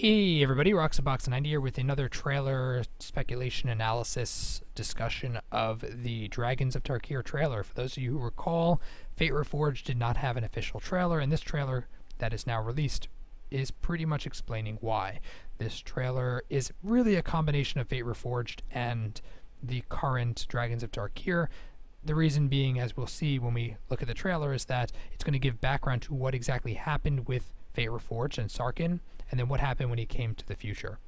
Hey everybody, Roxabox90 here with another trailer speculation analysis discussion of the Dragons of Tarkir trailer. For those of you who recall, Fate Reforged did not have an official trailer, and this trailer that is now released is pretty much explaining why. This trailer is really a combination of Fate Reforged and the current Dragons of Tarkir. The reason being, as we'll see when we look at the trailer, is that it's going to give background to what exactly happened with Fate Reforged and Sarkhan, and then what happened when he came to the future.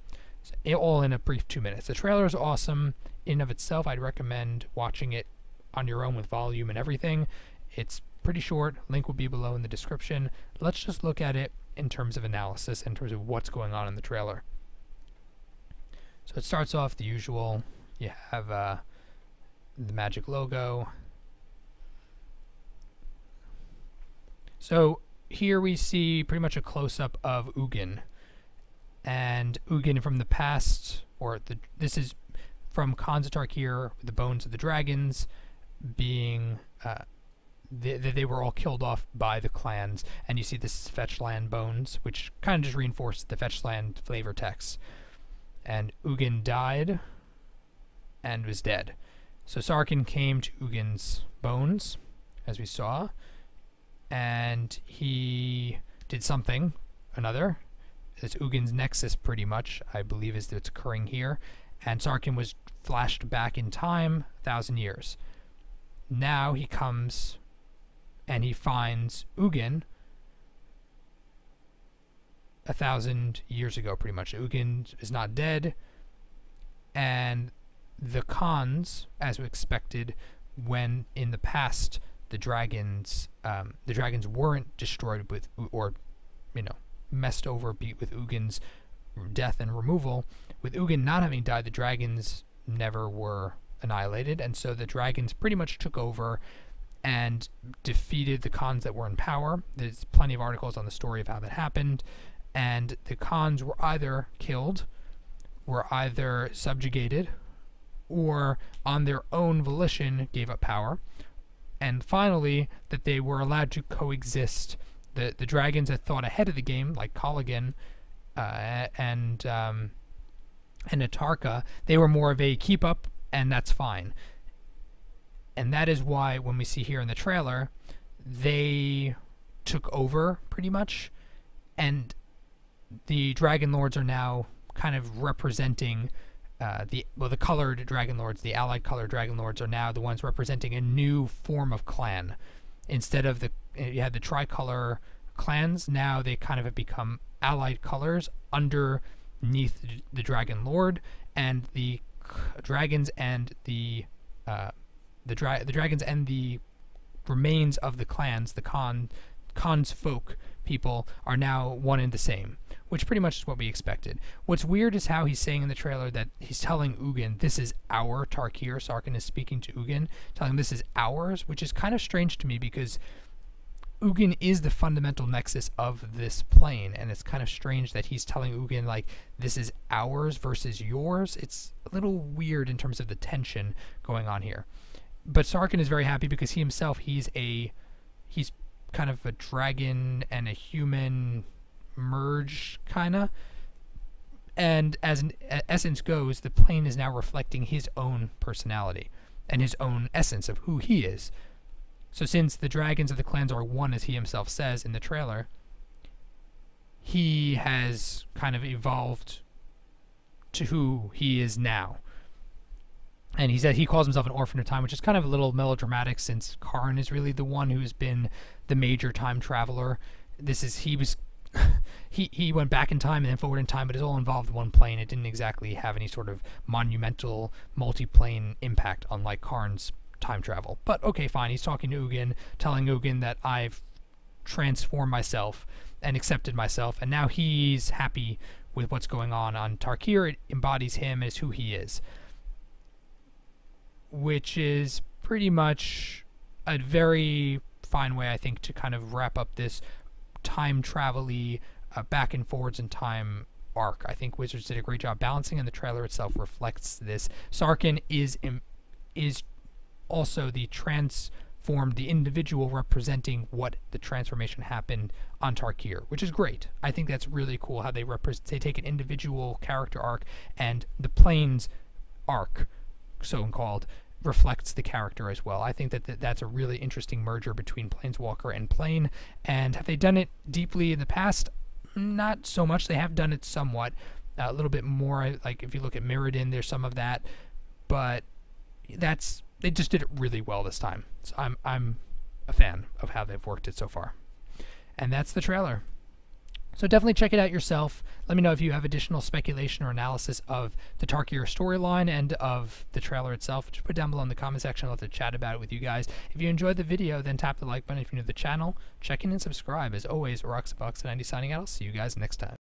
So, all in a brief 2 minutes. The trailer is awesome in and of itself. I'd recommend watching it on your own with volume and everything. It's pretty short. Link will be below in the description. Let's just look at it in terms of analysis, in terms of what's going on in the trailer. So it starts off the usual. You have the magic logo. So here we see pretty much a close-up of Ugin. And Ugin from the past, this is from Khans of Tarkir, the bones of the dragons being, they were all killed off by the clans. And you see this fetch land bones, which kind of just reinforced the fetch land flavor text. And Ugin died and was dead. So Sarkhan came to Ugin's bones, as we saw, and he did something, another. It's Ugin's nexus, pretty much, I believe, is that's occurring here. And Sarkhan was flashed back in time 1,000 years. Now he comes and he finds Ugin 1,000 years ago, pretty much. Ugin is not dead, and the Khans, as we expected, when in the past the dragons weren't destroyed with, or messed over, beat with Ugin's death and removal. With Ugin not having died, the dragons never were annihilated, and so the dragons pretty much took over and defeated the Khans that were in power. There's plenty of articles on the story of how that happened, and the Khans were either killed, were either subjugated, or on their own volition gave up power. And finally, that they were allowed to coexist. The dragons that thought ahead of the game, like Colligan and Atarka, they were more of a keep up, and that's fine. And that is why, when we see here in the trailer, they took over pretty much, and the Dragon Lords are now kind of representing the colored Dragon Lords, the allied colored Dragon Lords, are now the ones representing a new form of clan. Instead of you had the tricolor clans, now they kind of have become allied colors underneath the Dragon Lord, and the dragons and the dragons and the remains of the clans, the Khans folk people, are now one and the same, which pretty much is what we expected. What's weird is how he's saying in the trailer that he's telling Ugin, this is our Tarkir. Sarkhan is speaking to Ugin, telling him this is ours, which is kind of strange to me, because Ugin is the fundamental nexus of this plane, and it's kind of strange that he's telling Ugin, like, this is ours versus yours. It's a little weird in terms of the tension going on here. But Sarkhan is very happy because he himself, he's kind of a dragon and a human merge, kinda. And as an essence goes, the plane is now reflecting his own personality and his own essence of who he is. So since the dragons of the clans are one, as he himself says in the trailer, he has kind of evolved to who he is now. And he said he calls himself an orphan of time, which is kind of a little melodramatic, since Karn is really the one who's been the major time traveler. He went back in time and then forward in time, but it's all involved in one plane. It didn't exactly have any sort of monumental multi-plane impact, unlike Karn's time travel. But okay, fine. He's talking to Ugin, telling Ugin that I've transformed myself and accepted myself, and now he's happy with what's going on Tarkir. It embodies him as who he is, which is pretty much a very fine way, I think, to kind of wrap up this time travel-y back and forwards in time arc. I think Wizards did a great job balancing, and the trailer itself reflects this. Sarkhan is also the formed the individual representing what the transformation happened on Tarkir, which is great. I think that's really cool how they take an individual character arc, and the Plane's arc, so called, reflects the character as well. I think that that's a really interesting merger between Planeswalker and Plane. And have they done it deeply in the past? Not so much. They have done it somewhat, a little bit more. Like if you look at Mirrodin, there's some of that, but they just did it really well this time. So I'm a fan of how they've worked it so far. And that's the trailer. So definitely check it out yourself. Let me know if you have additional speculation or analysis of the Tarkir storyline and of the trailer itself. Just put it down below in the comment section. I'd love to chat about it with you guys. If you enjoyed the video, then tap the like button. If you're new to the channel, check in and subscribe. As always, RoxaBox90 signing out. I'll see you guys next time.